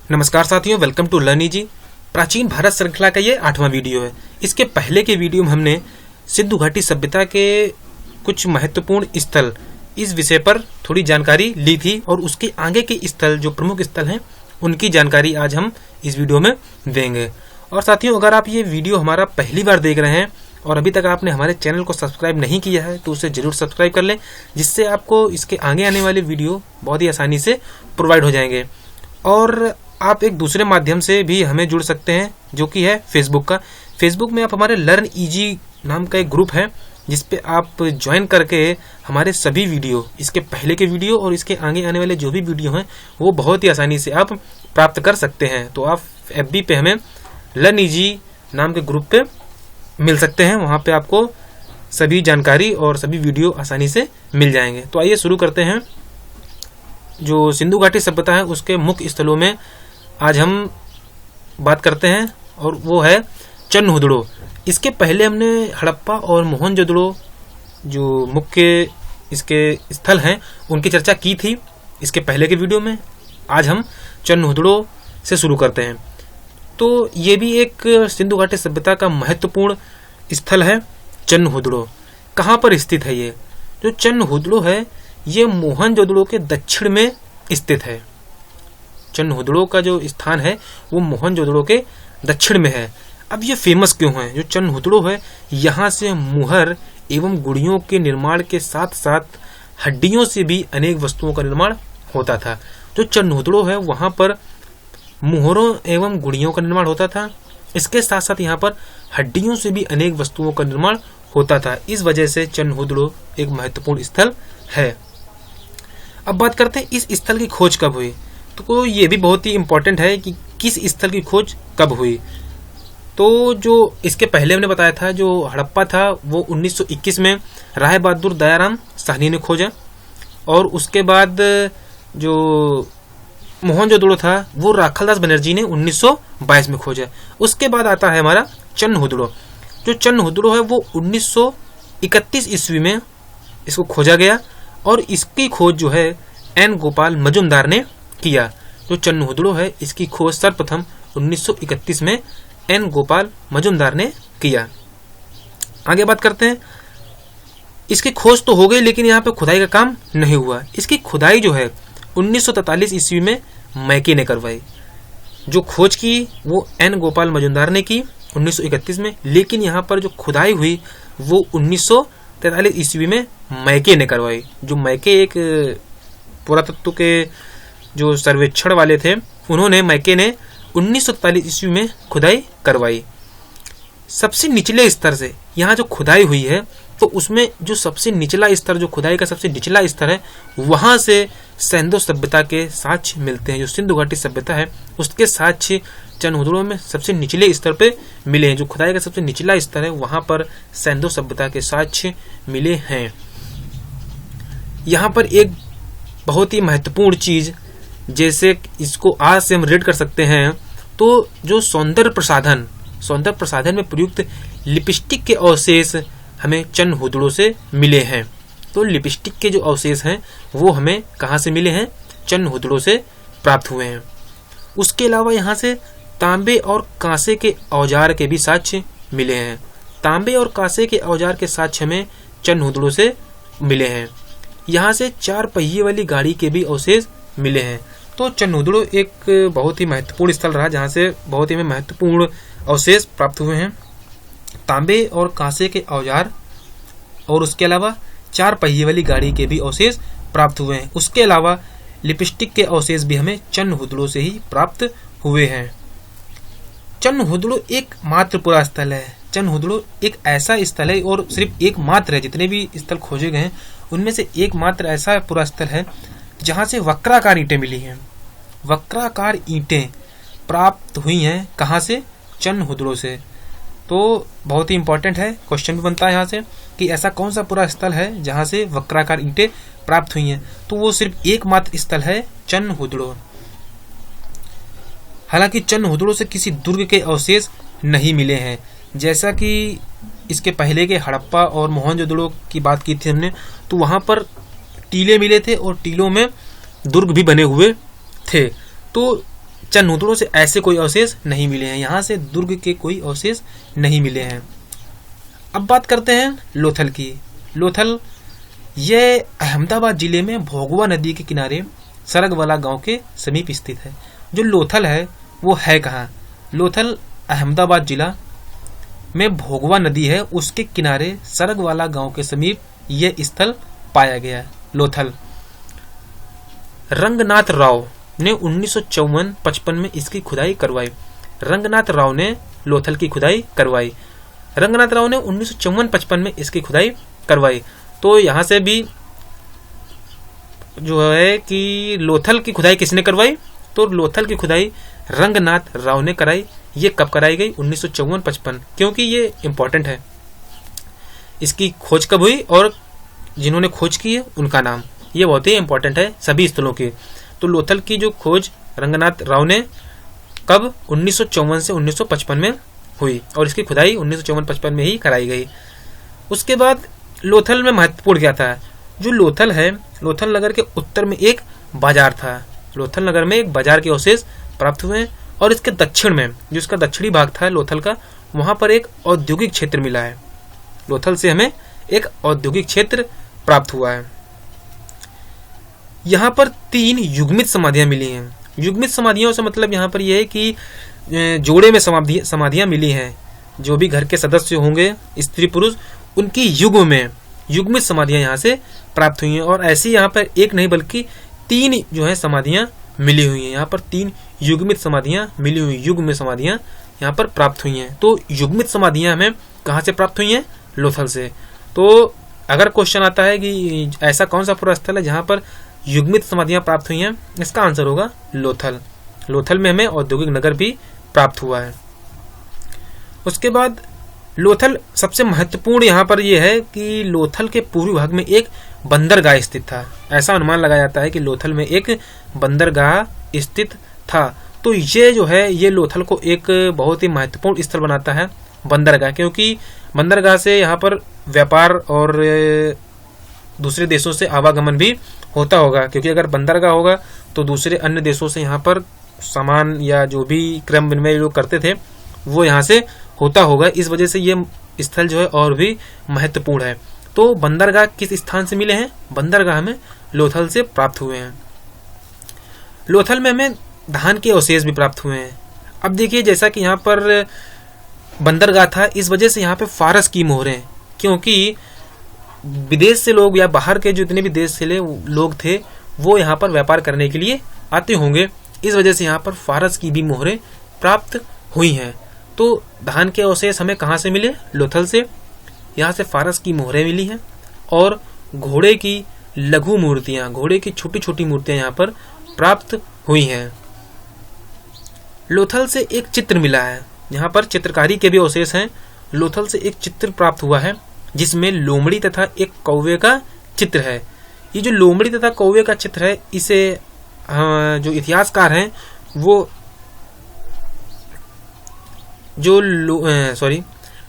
नमस्कार साथियों, welcome to learn easy. प्राचीन भारत श्रृंखला का ये 8वां वीडियो है। इसके पहले के वीडियो में हमने सिंधु घाटी सभ्यता के कुछ महत्वपूर्ण स्थल इस विषय पर थोड़ी जानकारी ली थी और उसके आगे के स्थल जो प्रमुख स्थल हैं उनकी जानकारी आज हम इस वीडियो में देंगे। और साथियों, अगर आप ये वीडियो हमारा पहली बार देख रहे हैं और अभी तक आपने हमारे चैनल को सब्सक्राइब नहीं किया है तो उसे जरूर सब्सक्राइब कर लें, जिससे आपको इसके आगे आने वाले वीडियो बहुत ही आसानी से प्रोवाइड हो जाएंगे। और आप एक दूसरे माध्यम से भी हमें जुड़ सकते हैं, जो कि है फेसबुक का। फेसबुक में आप हमारे लर्न इजी नाम का एक ग्रुप है जिस पे आप ज्वाइन करके हमारे सभी वीडियो, इसके पहले के वीडियो और इसके आगे आने वाले जो भी वीडियो हैं वो बहुत ही आसानी से आप प्राप्त कर सकते हैं। तो आप FB पे हमें लर्न इजी नाम के ग्रुप पे मिल सकते हैं, वहाँ पे आपको सभी जानकारी और सभी वीडियो आसानी से मिल जाएंगे। तो आइए शुरू करते हैं। जो सिंधु घाटी सभ्यता है उसके मुख्य स्थलों में आज हम बात करते हैं और वो है चन्हुदड़ो। इसके पहले हमने हड़प्पा और मोहनजोदड़ो जो मुख्य इसके स्थल हैं उनकी चर्चा की थी इसके पहले के वीडियो में। आज हम चन्हुदड़ो से शुरू करते हैं। तो ये भी एक सिंधु घाटी सभ्यता का महत्वपूर्ण स्थल है चन्हुदड़ो। कहाँ पर स्थित है ये? जो चन्हुदड़ो है ये मोहनजोदड़ो के दक्षिण में स्थित है। चन्हुदड़ो का जो स्थान है वो मोहनजोदड़ो के दक्षिण में है। अब ये फेमस क्यों है? जो चन्हुदड़ो है यहाँ से मुहर एवं गुड़ियों के निर्माण के साथ साथ हड्डियों से भी अनेक वस्तुओं का निर्माण होता था। जो चन्हुदड़ो है वहाँ पर मुहरों एवं गुड़ियों का निर्माण होता था। इसके साथ साथ यहाँ पर हड्डियों से भी अनेक वस्तुओं का निर्माण होता था। इस वजह से चन्हुदड़ो एक महत्वपूर्ण स्थल है। अब बात करते हैं इस स्थल की खोज कब हुई। तो ये भी बहुत ही इम्पोर्टेंट है कि किस स्थल की खोज कब हुई। तो जो इसके पहले हमने बताया था, जो हड़प्पा था वो 1921 में राय बहादुर दयाराम साहनी ने खोजा, और उसके बाद जो मोहनजोदड़ो था वो राखालदास बनर्जी ने 1922 में खोजा। उसके बाद आता है हमारा चन्हुदड़ो। जो चन्हुदड़ो है वो 1931 ईस्वी में इसको खोजा गया और इसकी खोज जो है N गोपाल मजुमदार ने किया। जो चन्हुदड़ो है इसकी खोज सर्वप्रथम 1931 में N गोपाल मजुमदार ने किया। आगे बात करते हैं। इसकी खोज तो हो गई लेकिन यहाँ पे खुदाई का काम नहीं हुआ। इसकी खुदाई जो है 1943 ईस्वी में मैके ने करवाई। जो खोज की वो N गोपाल मजुमदार ने की 1931 में, लेकिन यहाँ पर जो खुदाई हुई वो 1943 ईस्वी में मैके ने करवाई। जो मैके एक पुरातत्व के जो सर्वेक्षण वाले थे, उन्होंने मैके ने 1943 ईस्वी में खुदाई करवाई। सबसे निचले स्तर से यहाँ जो खुदाई हुई है तो उसमें जो सबसे निचला स्तर, जो खुदाई का सबसे निचला स्तर है, वहां से सिंधु सभ्यता के साक्ष्य मिलते हैं। जो सिंधु घाटी सभ्यता है उसके साक्ष्य चन्हुदड़ो में सबसे निचले स्तर पे मिले हैं। जो खुदाई का सबसे निचला स्तर है वहां पर सिंधु सभ्यता के साक्ष्य मिले हैं। यहाँ पर एक बहुत ही महत्वपूर्ण चीज, जैसे इसको आज से हम रेड कर सकते हैं, तो जो सौंदर्य प्रसाधन में प्रयुक्त लिपस्टिक के अवशेष हमें चन्हुदड़ो से मिले हैं। तो लिपस्टिक के जो अवशेष हैं वो हमें कहाँ से मिले हैं? चन्हुदड़ो से प्राप्त हुए हैं। उसके अलावा यहाँ से तांबे और कांसे के औजार के भी साक्ष्य मिले हैं। तांबे और कांसे के औजार के साक्ष्य हमें चन्हुदड़ो से मिले हैं। यहाँ से 4 पहिए वाली गाड़ी के भी अवशेष मिले हैं। तो चन्हुदड़ो एक बहुत ही महत्वपूर्ण स्थल रहा जहाँ से बहुत ही महत्वपूर्ण अवशेष प्राप्त हुए हैं। तांबे और कांसे के औजार और उसके अलावा 4 पहिए वाली गाड़ी के भी अवशेष प्राप्त हुए हैं। उसके अलावा लिपस्टिक के अवशेष भी हमें चन्हुदड़ो से ही प्राप्त हुए हैं। चन्हुदड़ो एक मात्र पुरा स्थल है। चन्हुदड़ो एक ऐसा स्थल है और सिर्फ एक मात्र है, जितने भी स्थल खोजे गए हैं उनमें से एक मात्र ऐसा पुरा स्थल है जहां से वक्राकार ईंटें मिली हैं। वक्राकार ईंटें प्राप्त हुई हैं कहां से? चन्हुदड़ो से। तो बहुत ही इंपॉर्टेंट है, क्वेश्चन भी बनता है यहाँ से कि ऐसा कौन सा पूरा स्थल है जहां से वक्राकार ईंटें प्राप्त हुई हैं। तो वो सिर्फ एकमात्र स्थल है चन्हुदड़ो। हालांकि चन्हुदड़ो से किसी दुर्ग के अवशेष नहीं मिले हैं। जैसा कि इसके पहले के हड़प्पा और मोहनजोदड़ो की बात की थी हमने, तो वहां पर टीले मिले थे और टीलों में दुर्ग भी बने हुए थे। तो चनूतड़ों से ऐसे कोई अवशेष नहीं मिले हैं। यहाँ से दुर्ग के कोई अवशेष नहीं मिले हैं। अब बात करते हैं लोथल की। लोथल ये अहमदाबाद जिले में भोगवा नदी के किनारे सरगवाला गांव के समीप स्थित है। जो लोथल है वो है कहाँ? लोथल अहमदाबाद जिला में भोगवा नदी है, उसके किनारे सरगवाला गांव के समीप ये स्थल पाया गया है, लोथल। रंगनाथ राव ने 1954-55 में इसकी खुदाई करवाई। रंगनाथ राव ने लोथल की खुदाई करवाई। रंगनाथ राव ने 1954-55 में इसकी खुदाई करवाई। तो यहाँ से भी जो है कि लोथल की खुदाई किसने करवाई? तो लोथल की खुदाई रंगनाथ राव ने कराई। ये कब कराई गई? 1954-55, क्योंकि ये इंपॉर्टेंट है। इसकी खोज कब हुई और जिन्होंने खोज की है उनका नाम, ये बहुत ही इंपॉर्टेंट है सभी स्थलों की। तो लोथल की जो खोज रंगनाथ राव ने कब? 1954 से 1955 में हुई और इसकी खुदाई 1954-55 में ही कराई गई। उसके बाद लोथल में महत्वपूर्ण क्या था? जो लोथल है, लोथल नगर के उत्तर में एक बाजार था। लोथल नगर में एक बाजार के अवशेष प्राप्त हुए और इसके दक्षिण में, जो इसका दक्षिणी भाग था लोथल का, वहां पर एक औद्योगिक क्षेत्र मिला है। लोथल से हमें एक औद्योगिक क्षेत्र प्राप्त हुआ है। यहाँ पर 3 युग्मित समाधियां मिली हैं। युग्मित समाधियों से मतलब यहाँ पर यह है कि जोड़े में समाधियां मिली हैं। जो भी घर के सदस्य होंगे, स्त्री पुरुष, उनकी युग्म में युग्मित समाधियां यहाँ से प्राप्त हुई हैं। और ऐसी यहाँ पर एक नहीं बल्कि 3 जो है समाधियां मिली हुई हैं। यहाँ पर 3 युग्मित समाधियां मिली हुई, युग्म में समाधियां यहाँ पर प्राप्त हुई हैं। तो युग्मित समाधियां हमें कहाँ से प्राप्त हुई हैं? लोथल से। तो अगर क्वेश्चन आता है कि ऐसा कौन सा पूरा स्थल है जहाँ पर युग्मित समाधियां प्राप्त हुई हैं, इसका आंसर होगा लोथल। लोथल में हमें औद्योगिक नगर भी प्राप्त हुआ है। उसके बाद लोथल सबसे महत्वपूर्ण यहाँ पर यह है कि लोथल के पूर्वी भाग में एक बंदरगाह स्थित था। ऐसा अनुमान लगाया जाता है कि लोथल में एक बंदरगाह स्थित था। तो ये जो है ये लोथल को एक बहुत ही महत्वपूर्ण स्थल बनाता है, बंदरगाह, क्योंकि बंदरगाह से यहाँ पर व्यापार और दूसरे देशों से आवागमन भी होता होगा। क्योंकि अगर बंदरगाह होगा तो दूसरे अन्य देशों से यहाँ पर सामान या जो भी क्रम विनिमय लोग करते थे वो यहाँ से होता होगा। इस वजह से ये स्थल जो है और भी महत्वपूर्ण है। तो बंदरगाह किस स्थान से मिले हैं? बंदरगाह में लोथल से प्राप्त हुए हैं। लोथल में हमें धान के अवशेष भी प्राप्त हुए हैं। अब देखिए, जैसा कि यहाँ पर बंदरगाह था, इस वजह से यहाँ पे फारस की मोहरें, क्योंकि विदेश से लोग या बाहर के जितने भी देश से लोग थे वो यहाँ पर व्यापार करने के लिए आते होंगे। इस वजह से यहाँ पर फारस की भी मोहरें प्राप्त हुई हैं। तो धान के अवशेष हमें कहाँ से मिले? लोथल से। यहाँ से फारस की मोहरें मिली हैं और घोड़े की लघु मूर्तियां, घोड़े की छोटी छोटी मूर्तियां यहाँ पर प्राप्त हुई हैं। लोथल से एक चित्र मिला है, यहाँ पर चित्रकारी के भी अवशेष हैं। लोथल से एक चित्र प्राप्त हुआ है जिसमें लोमड़ी तथा एक कौवे का चित्र है। ये जो लोमड़ी तथा कौवे का चित्र है, इसे जो इतिहासकार हैं वो जो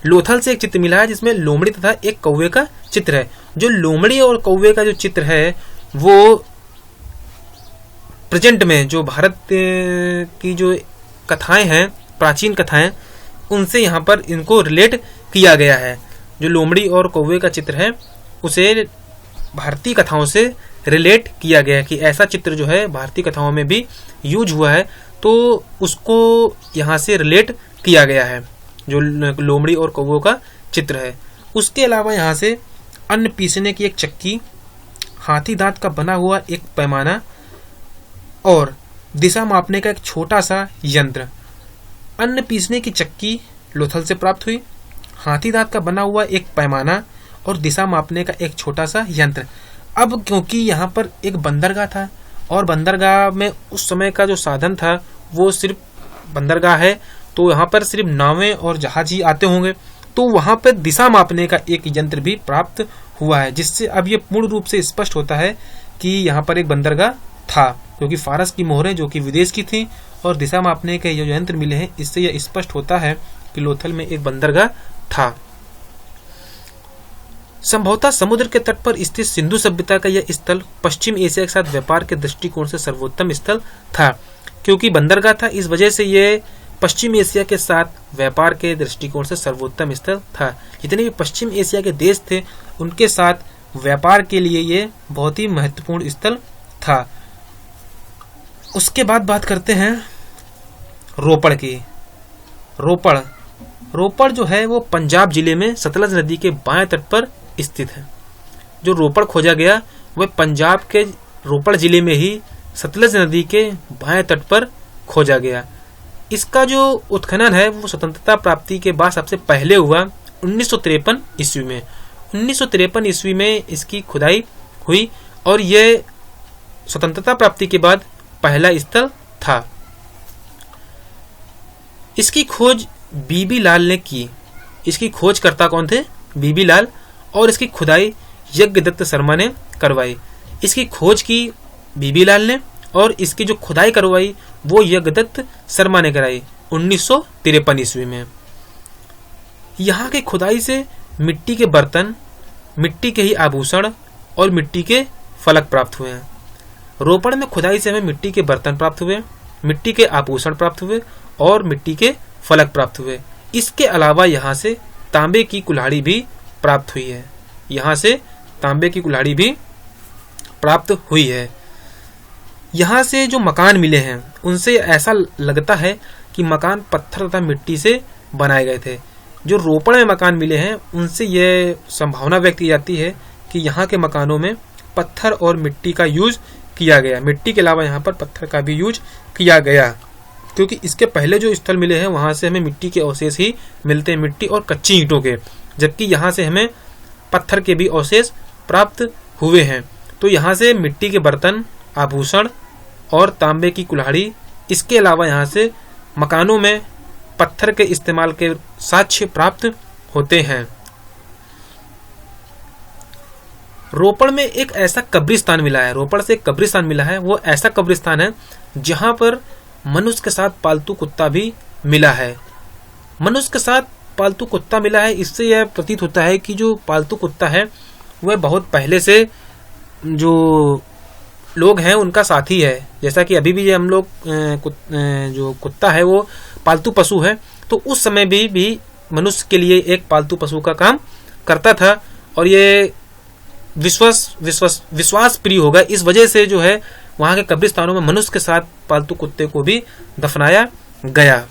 लोथल से एक चित्र मिला है जिसमें लोमड़ी तथा एक कौवे का चित्र है। जो लोमड़ी और कौवे का जो चित्र है वो प्रेजेंट में जो भारत की जो कथाएं हैं, प्राचीन कथाएं, उनसे यहाँ पर इनको रिलेट किया गया है। जो लोमड़ी और कौवे का चित्र है उसे भारतीय कथाओं से रिलेट किया गया है कि ऐसा चित्र जो है भारतीय कथाओं में भी यूज हुआ है, तो उसको यहाँ से रिलेट किया गया है जो लोमड़ी और कौवों का चित्र है। उसके अलावा यहाँ से अन्न पीसने की एक चक्की, हाथी दांत का बना हुआ एक पैमाना और दिशा मापने का एक छोटा सा यंत्र। अन्न पीसने की चक्की लोथल से प्राप्त हुई, हाथी दांत का बना हुआ एक पैमाना और दिशा मापने का एक छोटा सा यंत्र। अब क्योंकि यहाँ पर एक बंदरगाह था और बंदरगाह में उस समय का जो साधन था वो सिर्फ बंदरगाह है, तो यहाँ पर सिर्फ नावें और जहाज ही आते होंगे, तो वहाँ पर दिशा मापने का एक यंत्र भी प्राप्त हुआ है, जिससे अब ये पूर्ण रूप से स्पष्ट होता है कि यहाँ पर एक बंदरगाह था। क्योंकि फारस की मोहरें जो कि विदेश की थी और दिशा मापने के जो यंत्र मिले हैं, इससे यह स्पष्ट होता है कि लोथल में एक बंदरगाह था। संभवतः समुद्र के तट पर स्थित सिंधु सभ्यता का यह स्थल पश्चिम एशिया के साथ व्यापार के दृष्टिकोण से सर्वोत्तम स्थल था। क्योंकि बंदरगाह था, इस वजह से ये पश्चिम एशिया के साथ व्यापार के दृष्टिकोण से सर्वोत्तम स्थल था। जितने भी पश्चिम एशिया के देश थे उनके साथ व्यापार के लिए ये बहुत ही महत्वपूर्ण स्थल था। उसके बाद बात करते हैं रोपड़ की। रोपड़ जो है वो पंजाब जिले में सतलज नदी के बाएं तट पर स्थित है। जो रोपड़ खोजा गया वह पंजाब के रोपड़ जिले में ही सतलज नदी के बाएं तट पर खोजा गया। इसका जो उत्खनन है वो स्वतंत्रता प्राप्ति के बाद सबसे पहले हुआ 1953 ईस्वी में। 1953 ईस्वी में इसकी खुदाई हुई और यह स्वतंत्रता प्राप्ति के बाद पहला स्थल था। इसकी खोज बीबी लाल ने की। इसकी खोजकर्ता कौन थे? बीबी लाल। और इसकी खुदाई यज्ञदत्त शर्मा ने करवाई। इसकी खोज की बीबी लाल ने और इसकी जो खुदाई करवाई वो यज्ञदत्त शर्मा ने कराई 1953 ईस्वी में। यहाँ के खुदाई से मिट्टी के बर्तन, मिट्टी के ही आभूषण और मिट्टी के फलक प्राप्त हुए हैं। रोपड़ में खुदाई से हमें मिट्टी के बर्तन प्राप्त हुए, मिट्टी के आभूषण प्राप्त हुए और मिट्टी के फलक प्राप्त हुए। इसके अलावा यहाँ से तांबे की कुल्हाड़ी भी प्राप्त हुई है। यहाँ से तांबे की कुल्हाड़ी भी प्राप्त हुई है। यहाँ से जो मकान मिले हैं उनसे ऐसा लगता है कि मकान पत्थर तथा मिट्टी से बनाए गए थे। जो रोपड़ में मकान मिले हैं उनसे यह संभावना व्यक्त की जाती है कि यहाँ के मकानों में पत्थर और मिट्टी का यूज किया गया। मिट्टी के अलावा यहाँ पर पत्थर का भी यूज किया गया, क्योंकि इसके पहले जो स्थल मिले हैं वहाँ से हमें मिट्टी के अवशेष ही मिलते हैं, मिट्टी और कच्ची ईंटों के, जबकि यहाँ से हमें पत्थर के भी अवशेष प्राप्त हुए हैं। तो यहाँ से मिट्टी के बर्तन, आभूषण और तांबे की कुल्हाड़ी, इसके अलावा यहाँ से मकानों में पत्थर के इस्तेमाल के साक्ष्य प्राप्त होते हैं। रोपड़ में एक ऐसा कब्रिस्तान मिला है, रोपड़ से एक कब्रिस्तान मिला है। वो ऐसा कब्रिस्तान है जहां पर मनुष्य के साथ पालतू कुत्ता भी मिला है। मनुष्य के साथ पालतू कुत्ता मिला है, इससे यह प्रतीत होता है कि जो पालतू कुत्ता है वह बहुत पहले से जो लोग हैं उनका साथी है। जैसा कि अभी भी हम लोग जो कुत्ता है वो पालतू पशु है, तो उस समय भी मनुष्य के लिए एक पालतू पशु का काम करता था और ये विश्वास प्रिय होगा। इस वजह से जो है वहां के कब्रिस्तानों में मनुष्य के साथ पालतू कुत्ते को भी दफनाया गया।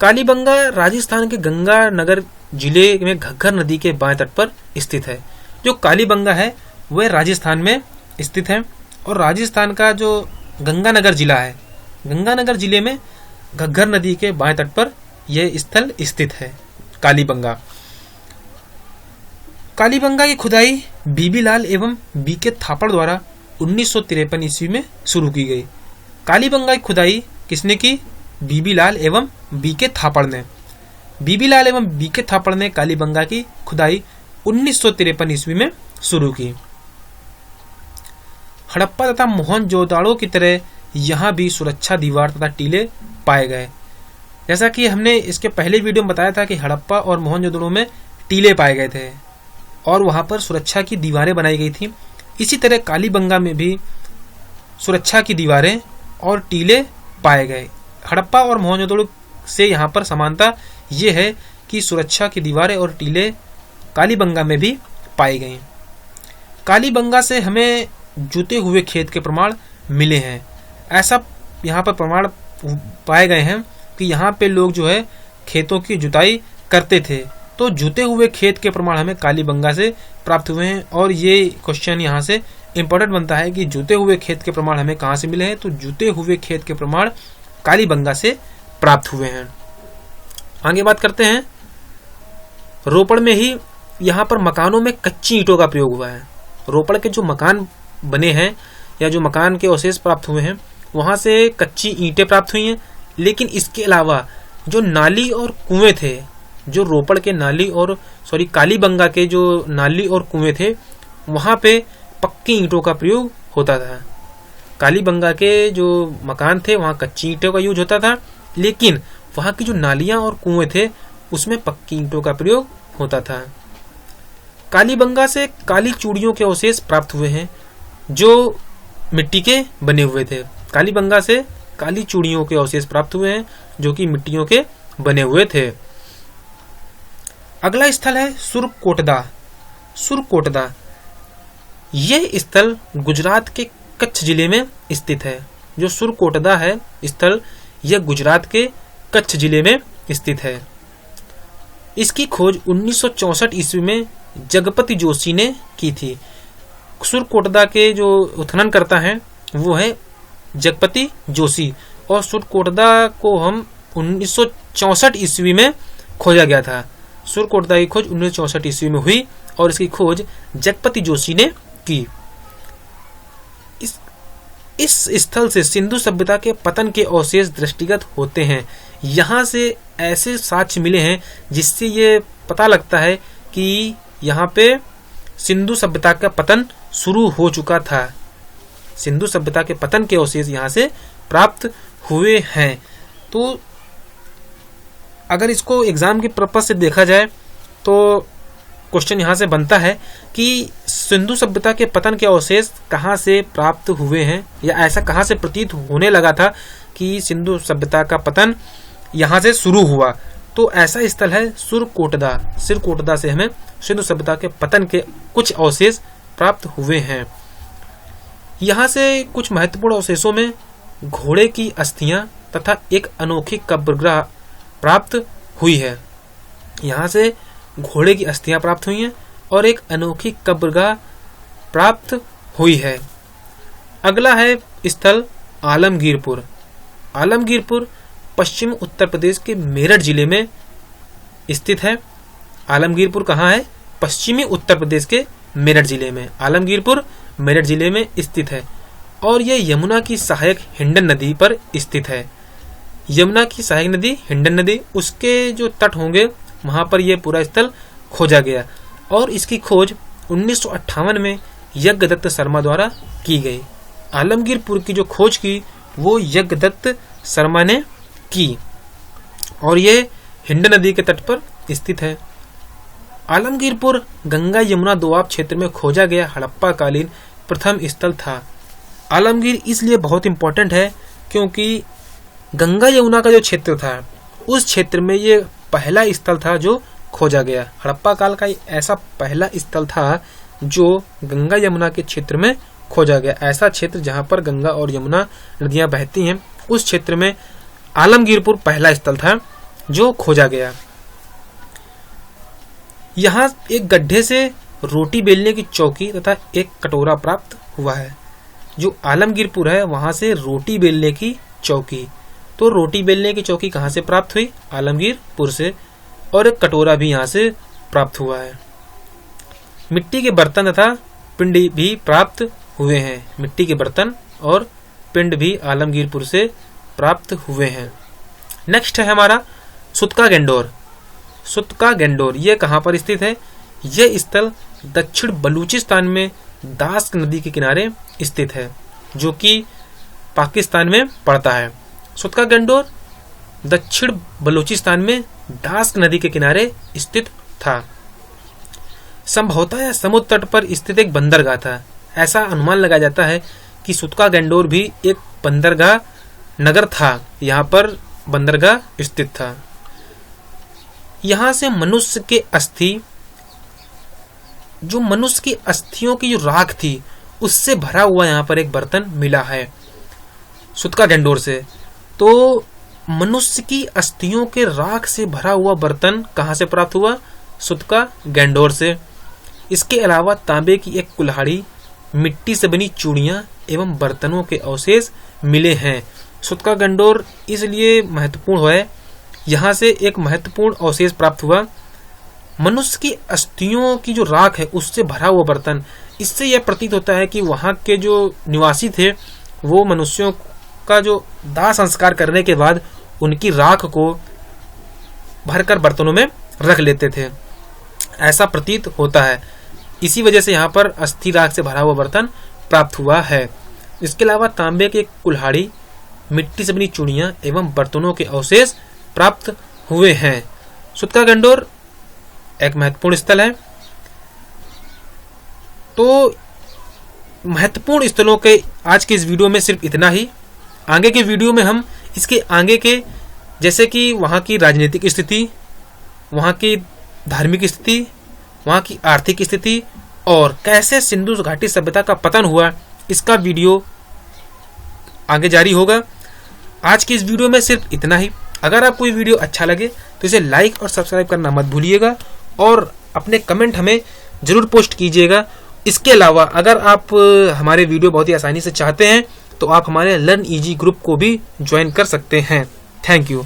कालीबंगा राजस्थान के गंगानगर जिले में घग्गर नदी के बाएं तट पर स्थित है। जो कालीबंगा है वह राजस्थान में स्थित है और राजस्थान का जो गंगानगर जिला है, गंगानगर जिले में घग्गर नदी के बाएं तट पर यह स्थल स्थित है कालीबंगा की खुदाई बीबी लाल एवं बीके थापड़ द्वारा 1953 ईस्वी में शुरू की गई। कालीबंगा की खुदाई किसने की? बीबी लाल एवं बीके थापड़ ने। बीबी लाल एवं बीके थापड़ ने कालीबंगा की खुदाई 1953 ईस्वी में शुरू की। हड़प्पा तथा मोहनजोदाड़ो की तरह यहाँ भी सुरक्षा दीवार तथा टीले पाए गए। जैसा कि हमने इसके पहले वीडियो में बताया था कि हड़प्पा और मोहनजोदड़ो में टीले पाए गए थे और वहां पर सुरक्षा की दीवारें बनाई गई थी। इसी तरह कालीबंगा में भी सुरक्षा की दीवारें और टीले पाए गए। हड़प्पा और मोहनजोदड़ो से यहाँ पर समानता ये है कि सुरक्षा की दीवारें और टीले कालीबंगा में भी पाई गई। कालीबंगा से हमें जुते हुए खेत के प्रमाण मिले हैं। ऐसा यहाँ पर प्रमाण पाए गए हैं कि यहाँ पे लोग जो है खेतों की जुताई करते थे, तो जुते हुए खेत के प्रमाण हमें कालीबंगा से प्राप्त हुए हैं। और ये क्वेश्चन यहाँ से इम्पोर्टेंट बनता है कि जुते हुए खेत के प्रमाण हमें कहाँ से मिले हैं, तो जुते हुए खेत के प्रमाण कालीबंगा से प्राप्त हुए हैं। आगे बात करते हैं, रोपड़ में ही यहाँ पर मकानों में कच्ची ईंटों का प्रयोग हुआ है। रोपड़ के जो मकान बने हैं या जो मकान के अवशेष प्राप्त हुए हैं वहां से कच्ची ईंटें प्राप्त हुई हैं, लेकिन इसके अलावा जो नाली और कुएं थे, जो रोपड़ के नाली और कालीबंगा के जो नाली और कुएं थे वहां पे पक्की ईंटों का प्रयोग होता था। कालीबंगा के जो मकान थे वहां कच्ची ईंटों का यूज होता था, लेकिन वहां की जो नालियां और कुएं थे उसमें पक्की ईंटों का प्रयोग होता था। कालीबंगा से काली चूड़ियों के अवशेष प्राप्त हुए हैं। जो मिट्टी के बने हुए थे। कालीबंगा से काली चूड़ियों के अवशेष प्राप्त हुए हैं जो कि मिट्टियों के बने हुए थे। अगला स्थल है सुरकोटदा। सुरकोटदा यह स्थल गुजरात के कच्छ जिले में स्थित है। जो सुरकोटदा है स्थल, यह गुजरात के कच्छ जिले में स्थित है। इसकी खोज 1964 ईस्वी में जगपति जोशी ने की थी। सुरकोटदा के जो उत्खनन करता है वो है जगपति जोशी, और सुरकोटदा को हम 1964 ईस्वी में खोजा गया था। सुरकोटदा की खोज 1964 ईस्वी में हुई और इसकी खोज जगपति जोशी ने की। इस स्थल से सिंधु सभ्यता के पतन के अवशेष दृष्टिगत होते हैं। यहाँ से ऐसे साक्ष्य मिले हैं जिससे ये पता लगता है कि यहाँ पे सिंधु सभ्यता का पतन शुरू हो चुका था। सिंधु सभ्यता के पतन के अवशेष यहाँ से प्राप्त हुए हैं। तो अगर इसको एग्जाम के पर्पस से देखा जाए तो क्वेश्चन यहाँ से बनता है कि सिंधु सभ्यता के पतन के अवशेष कहाँ से प्राप्त हुए हैं, या ऐसा कहाँ से प्रतीत होने लगा था कि सिंधु सभ्यता का पतन यहाँ से शुरू हुआ। तो ऐसा स्थल है सुरकोटदा। सुरकोटदा से हमें सिंधु सभ्यता के पतन के कुछ अवशेष प्राप्त हुए हैं। यहाँ से कुछ महत्वपूर्ण अवशेषों में घोड़े की अस्थियां तथा एक अनोखी कब्रगाह प्राप्त हुई है। यहाँ से घोड़े की अस्थियां प्राप्त हुई हैं और एक अनोखी कब्रगाह प्राप्त हुई है। अगला है स्थल आलमगीरपुर। आलमगीरपुर पश्चिम उत्तर प्रदेश के मेरठ जिले में स्थित है। आलमगीरपुर कहाँ है? पश्चिमी उत्तर प्रदेश के मेरठ जिले में। आलमगीरपुर मेरठ जिले में स्थित है और यह यमुना की सहायक हिंडन नदी पर स्थित है। यमुना की सहायक नदी हिंडन नदी, उसके जो तट होंगे वहां पर यह पूरा स्थल खोजा गया और इसकी खोज 1958 में यज्ञदत्त शर्मा द्वारा की गई। आलमगीरपुर की जो खोज की वो यज्ञदत्त शर्मा ने की और ये हिंडन नदी के तट पर स्थित है। आलमगीरपुर गंगा यमुना दोआब क्षेत्र में खोजा गया हड़प्पा कालीन प्रथम स्थल था। आलमगीर इसलिए बहुत इंपॉर्टेंट है क्योंकि गंगा यमुना का जो क्षेत्र था उस क्षेत्र में ये पहला स्थल था जो खोजा गया। हड़प्पा काल का ऐसा पहला स्थल था जो गंगा यमुना के क्षेत्र में खोजा गया। ऐसा क्षेत्र जहां पर गंगा और यमुना नदियां बहती हैं उस क्षेत्र में आलमगीरपुर पहला स्थल था जो खोजा गया। यहाँ एक गड्ढे से रोटी बेलने की चौकी तथा एक कटोरा प्राप्त हुआ है। जो आलमगीरपुर है वहां से रोटी बेलने की चौकी, तो रोटी बेलने की चौकी कहाँ से प्राप्त हुई? आलमगीरपुर से, और एक कटोरा भी यहाँ से प्राप्त हुआ है। मिट्टी के बर्तन तथा पिंड भी प्राप्त हुए हैं। मिट्टी के बर्तन और पिंड भी आलमगीरपुर से प्राप्त हुए हैं। नेक्स्ट है हमारा सुतका गेंडोर। सुतका गेंडोर ये कहाँ पर स्थित है? यह स्थल दक्षिण बलूचिस्तान में दास्क नदी के किनारे स्थित है जो कि पाकिस्तान में पड़ता है। सुतका गेंडोर दक्षिण बलूचिस्तान में दास्क नदी के किनारे स्थित था। संभवतः यह समुद्र तट पर स्थित एक बंदरगाह था। ऐसा अनुमान लगाया जाता है कि सुतका गेंडोर भी एक बंदरगाह नगर था। यहाँ पर बंदरगाह स्थित था। यहाँ से मनुष्य के अस्थि, जो मनुष्य की अस्थियों की जो राख थी उससे भरा हुआ यहाँ पर एक बर्तन मिला है सुतका गेंडोर से। तो मनुष्य की अस्थियों के राख से भरा हुआ बर्तन कहाँ से प्राप्त हुआ? सुतका गेंडोर से। इसके अलावा तांबे की एक कुल्हाड़ी, मिट्टी से बनी चूड़ियां एवं बर्तनों के अवशेष मिले हैं। सुतका गेंडोर इसलिए महत्वपूर्ण है, यहाँ से एक महत्वपूर्ण अवशेष प्राप्त हुआ मनुष्य की अस्थियों की जो राख है उससे भरा हुआ बर्तन। इससे यह प्रतीत होता है कि वहाँ के जो निवासी थे वो मनुष्यों का जो दाह संस्कार करने के बाद उनकी राख को भरकर बर्तनों में रख लेते थे, ऐसा प्रतीत होता है। इसी वजह से यहाँ पर अस्थि राख से भरा हुआ बर्तन प्राप्त हुआ है। इसके अलावा तांबे के कुल्हाड़ी, मिट्टी से बनी चूड़ियां एवं बर्तनों के अवशेष प्राप्त हुए हैं। सुतका गेंडोर एक महत्वपूर्ण स्थल है। तो महत्वपूर्ण स्थलों के आज के इस वीडियो में सिर्फ इतना ही। आगे के वीडियो में हम इसके आगे के, जैसे कि वहाँ की राजनीतिक स्थिति, वहाँ की धार्मिक स्थिति, वहाँ की आर्थिक स्थिति और कैसे सिंधु घाटी सभ्यता का पतन हुआ, इसका वीडियो आगे जारी होगा। आज की इस वीडियो में सिर्फ इतना ही। अगर आपको ये वीडियो अच्छा लगे तो इसे लाइक और सब्सक्राइब करना मत भूलिएगा और अपने कमेंट हमें जरूर पोस्ट कीजिएगा। इसके अलावा अगर आप हमारे वीडियो बहुत ही आसानी से चाहते हैं तो आप हमारे लर्न ईजी ग्रुप को भी ज्वाइन कर सकते हैं। Thank you.